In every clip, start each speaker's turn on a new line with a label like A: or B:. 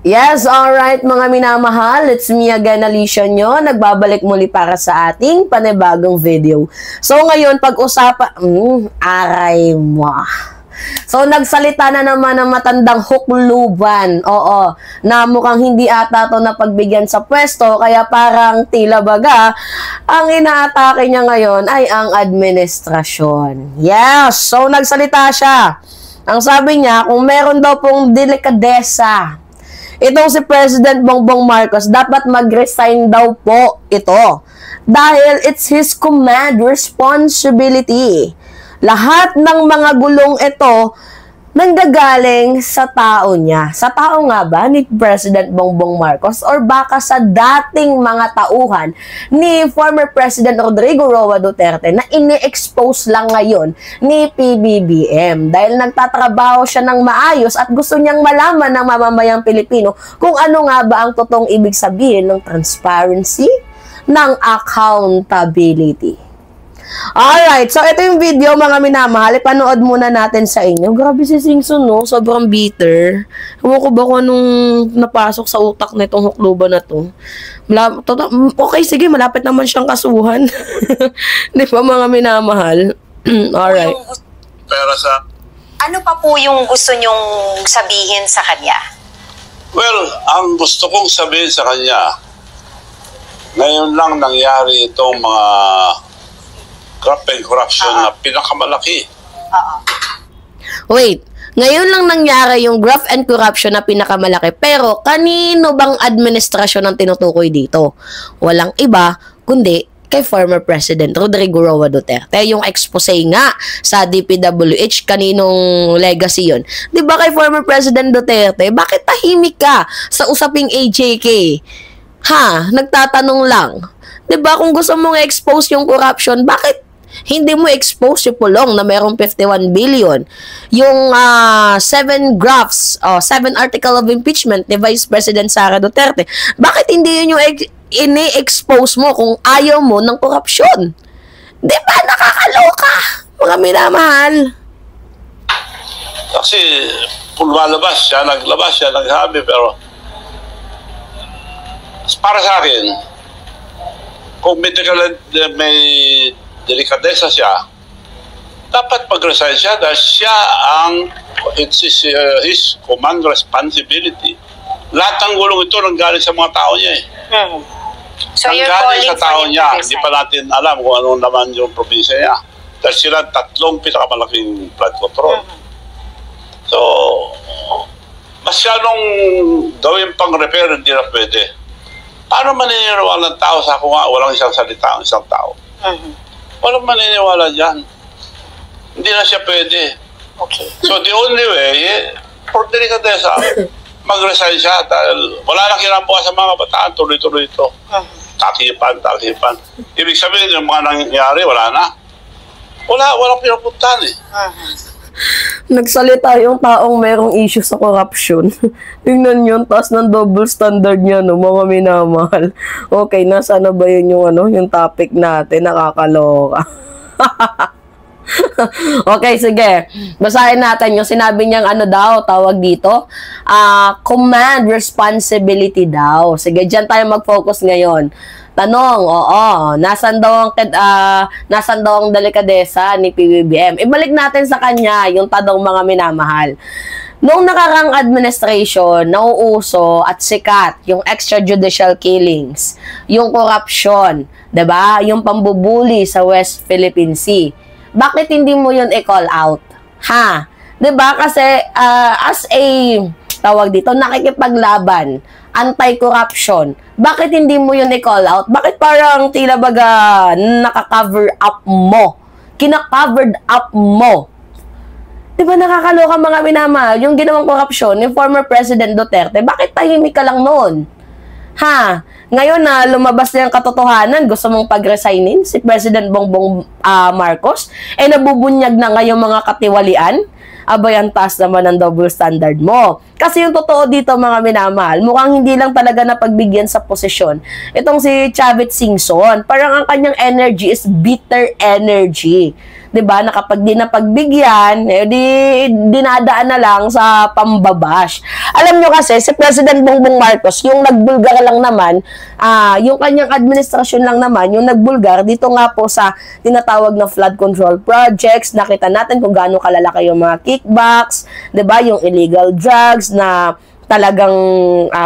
A: Yes, alright mga minamahal, it's me again, Alicia nyo, nagbabalik muli para sa ating panibagong video. So ngayon, pag-usapan, aray mo. So nagsalita na naman ng matandang hukluban, oo, na mukhang hindi ata to napagbigyan sa pwesto, kaya parang tila baga, ang inaatake niya ngayon ay ang administrasyon. Yes, so nagsalita siya. Ang sabi niya, kung meron daw pong delikadesa, itong si President Bongbong Marcos, dapat mag-resign daw po ito. Dahil it's his command responsibility. Lahat ng mga gulong ito nanggagaling sa tao niya. Sa tao nga ba ni President Bongbong Marcos or baka sa dating mga tauhan ni former President Rodrigo Roa Duterte na ini-expose lang ngayon ni PBBM dahil nagtatrabaho siya ng maayos at gusto niyang malaman ng mamamayang Pilipino kung ano nga ba ang totoong ibig sabihin ng transparency, ng accountability. Alright, so ito yung video mga minamahal. Ipanood muna natin sa inyo. Grabe si Singson, no? Sobrang bitter. Ewan ko ba kung anong napasok sa utak na itong hukluban na to. Okay, sige, malapit naman siyang kasuhan. Di ba mga minamahal? Alright.
B: Pero sa...
C: Ano pa po yung gusto nyong sabihin sa kanya?
B: Well, ang gusto kong sabihin sa kanya, ngayon lang nangyari itong mga graft and corruption na pinakamalaki.
A: Wait, ngayon lang nangyari yung graft and corruption na pinakamalaki, pero kanino bang administrasyon ang tinutukoy dito? Walang iba, kundi kay former President Rodrigo Roa Duterte. Yung expose nga sa DPWH, kaninong legacy yun? Di ba kay former President Duterte, bakit tahimik ka sa usaping AJK? Ha? Nagtatanong lang. Di ba kung gusto mong expose yung corruption, bakit hindi mo expose yung pulong na merong 51 billion? Yung 7 graphs, 7 article of impeachment ni Vice President Sara Duterte, bakit hindi yun yung ini-expose mo kung ayaw mo ng korupsyon? Di ba nakakaloka, mga minamahal?
B: Kasi kung lumalabas siya, naglabas siya, naghabi, pero para sa akin, kung may delikadesa siya, dapat mag-resign siya dahil siya ang it's his command responsibility. Lahat ng gulong ito nanggaling sa mga tao niya eh.
C: So
B: nanggaling sa tao niya, hindi pa natin alam kung ano naman yung probinsya niya. Dahil sila tatlong pinakamalaking flood control. So, masyadong gawin pang repair, hindi na pwede. Paano maniniwala ng tao sa kung walang isang salita ang isang tao? Walang maniniwala dyan. Hindi na siya pwede.
C: Okay.
B: So the only way, for delikadesa, mag-resign siya dahil wala na kinabuha sa mga bataan, tuloy-tuloy ito. Takipan. Ibig sabihin, yung mga nangyari, wala na. Walang pinapuntahan eh.
A: Nagsalita yung taong merong issue sa corruption. Tingnan yun, taas ng double standard niya, no, mga minamahal. Okay, nasa na ba yun yung topic natin? Nakakaloka. Okay, sige. Basahin natin yung sinabi niyang tawag dito. Command responsibility daw. Sige, dyan tayo mag-focus ngayon. Tanong, nasan daw ang delikadesa ni PBBM? Ibalik natin sa kanya yung tanong mga minamahal. Noong nakarang administration, nauuso at sikat yung extrajudicial killings, yung corruption, 'di ba? Yung pambubuli sa West Philippine Sea. Bakit hindi mo yun i-call out? Ha? 'Di ba? Kasi as a tawag dito, nakikipaglaban, anti-corruption, bakit hindi mo yun i-call out? Bakit parang tila baga naka-cover up mo? Kina-covered up mo? Diba nakakaloka mga minamahal? Yung ginawang korupsyon ni former President Duterte, bakit tahimik ka lang noon? Ha? Ngayon na lumabas na yung katotohanan, gusto mong pag-resignin si President Bongbong Marcos, nabubunyag na ngayong mga katiwalian? Abay, ang taas naman ang double standard mo. Kasi yung totoo dito mga minamahal, mukhang hindi lang talaga napagbigyan sa posisyon. Itong si Chavit Singson, parang ang kanyang energy is bitter energy. 'Di ba? Na kapag di napagbigyan, dinadaan na lang sa pambabash. Alam nyo kasi, si President Bongbong Marcos, yung nagbulgar lang naman, yung kanyang administrasyon lang naman, yung nagbulgar, dito nga po sa tinatawag na flood control projects, nakita natin kung gaano kalalaki yung mga kickbacks, 'di ba? Yung illegal drugs na talagang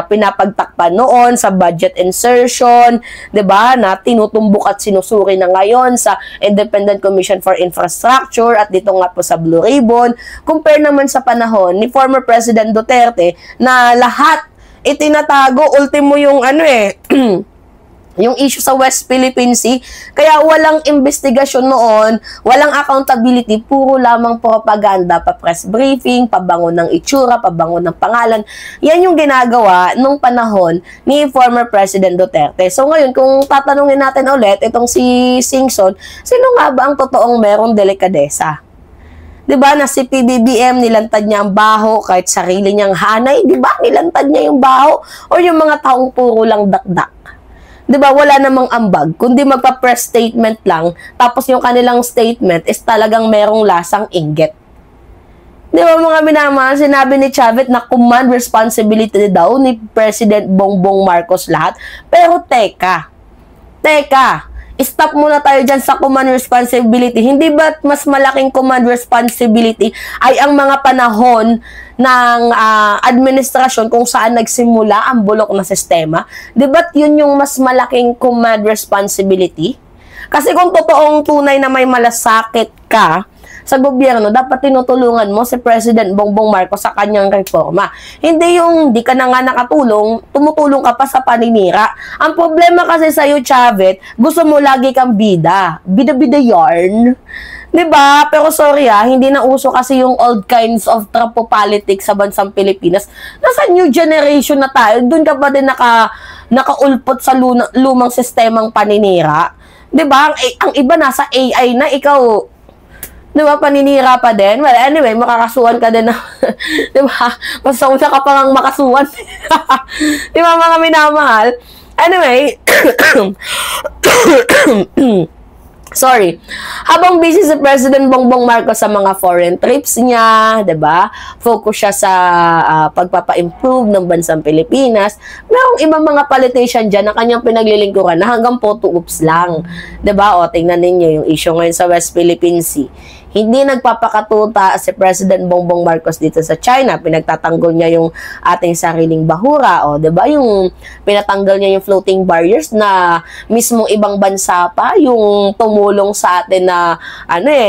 A: pinapagtakpan noon sa budget insertion, 'di ba? Na tinutumbok at sinusuri na ngayon sa Independent Commission for Infrastructure at dito nga po sa Blue Ribbon. Compare naman sa panahon ni former President Duterte na lahat itinatago, ultimo yung yung issue sa West Philippine Sea. Kaya walang investigasyon noon, walang accountability, puro lamang propaganda, pa-press briefing, pabango ng itsura, pabango ng pangalan. Yan yung ginagawa nung panahon ni former President Duterte. So ngayon, kung tatanungin natin ulit, itong si Singson, sino nga ba ang totoong merong delikadesa? 'Di ba na si PBBM nilantad niya ang baho kahit sarili niyang hanay, 'di ba? Nilantad niya yung baho o yung mga taong puro lang dakdak. 'Di ba? Wala namang ambag, kundi magpa-press statement lang, tapos yung kanilang statement is talagang merong lasang inggit. 'Di ba mga minamahal, sinabi ni Chavit na command responsibility daw ni President Bongbong Marcos lahat. Pero teka, stop muna tayo dyan sa command responsibility. Hindi ba mas malaking command responsibility ay ang mga panahon ng administrasyon kung saan nagsimula ang bulok na sistema? Di ba yun yung mas malaking command responsibility? Kasi kung totoong tunay na may malasakit ka sa gobyerno, dapat tinutulungan mo si President Bongbong Marcos sa kanyang reforma. Hindi yung di ka na nga nakatulong, tumutulong ka pa sa paninira. Ang problema kasi sa'yo, Chavit, gusto mo lagi kang bida. Bida-bida yarn. Diba? Pero sorry hindi na uso kasi yung old kinds of trapo politics sa bansang Pilipinas. Nasa new generation na tayo. Doon ka pa din nakaulpot sa lumang sistemang paninira. Diba? Ang iba nasa AI na, ikaw diba, paninira pa din? Well, anyway, makakasuhan ka din na, diba? Basta una ka pa ngang makasuhan. Diba, mga minamahal? Anyway, sorry. Habang busy si President Bongbong Marcos sa mga foreign trips niya, 'di ba? Focus siya sa pagpapa-improve ng bansang Pilipinas. Merong ibang mga politician diyan na kanyang pinaglilingkuran na hanggang photo ops lang. 'Di ba? O tingnan niyo yung issue ngayon sa West Philippine Sea. Hindi nagpapakatuta si President Bongbong Marcos dito sa China. Pinagtatanggol niya yung ating sariling bahura. O, 'di ba? Yung pinatanggal niya yung floating barriers na mismong ibang bansa pa yung tumulong sa atin na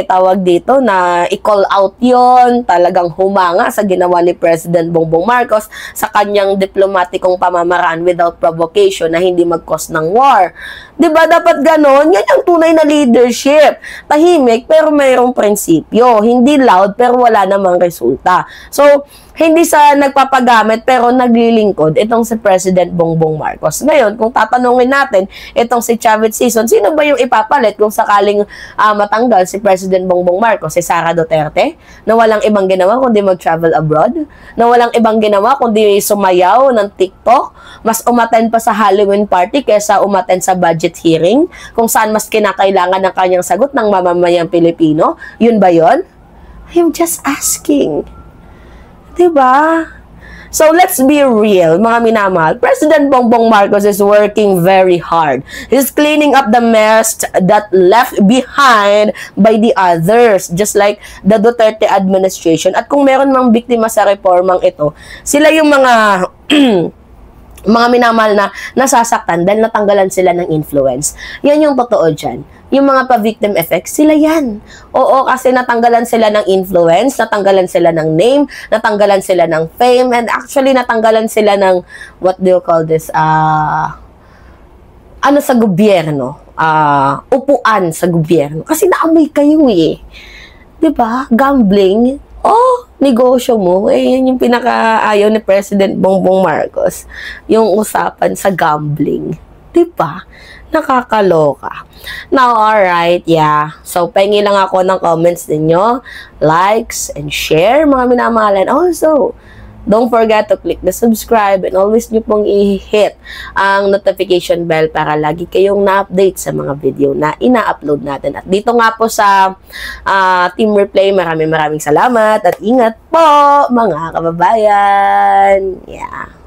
A: tawag dito na i-call out 'yon. Talagang humanga sa ginawa ni President Bongbong Marcos sa kanyang diplomatikong pamamaraan without provocation na hindi mag-cause ng war. 'Di ba? Dapat ganon. Yan yung tunay na leadership. Tahimik pero mayroong prinsipyo. Hindi loud pero wala namang resulta. So, hindi sa nagpapagamit pero naglilingkod itong si President Bongbong Marcos. Ngayon, kung tatanungin natin itong si Chavit Singson, sino ba yung ipapalit kung sakaling matanggal si President Bongbong Marcos? Si Sara Duterte? Na walang ibang ginawa kundi mag-travel abroad? Na walang ibang ginawa kundi sumayaw ng TikTok? Mas umattend pa sa Halloween party kaysa umattend sa budget hearing? Kung saan mas kinakailangan ng kanyang sagot ng mamamayang Pilipino? Yun ba yun? I'm just asking. Diba? So, let's be real, mga minamahal. President Bongbong Marcos is working very hard. He's cleaning up the mess that left behind by the others, just like the Duterte administration. At kung meron mang biktima sa reformang ito, sila yung mga mga minamahal na nasasaktan dahil natanggalan sila ng influence. Yan yung totoo dyan. Yung mga pa-victim effects, sila yan. Oo, kasi natanggalan sila ng influence, natanggalan sila ng name, natanggalan sila ng fame, and actually natanggalan sila ng, what do you call this, sa gobyerno, upuan sa gobyerno. Kasi naamoy kayo Diba? Gambling. Negosyo mo. Yun yung pinakaayaw ni President Bongbong Marcos. Yung usapan sa gambling. Diba? Nakakaloka. Now, alright, yeah. So, pengi lang ako ng comments ninyo, likes, and share, mga minamahalan. Also, Don't forget to click the subscribe and always nyo pong i-hit ang notification bell para lagi kayong na-update sa mga video na ina-upload natin. At dito nga po sa Team Replay, maraming salamat at ingat po mga kababayan. Yeah.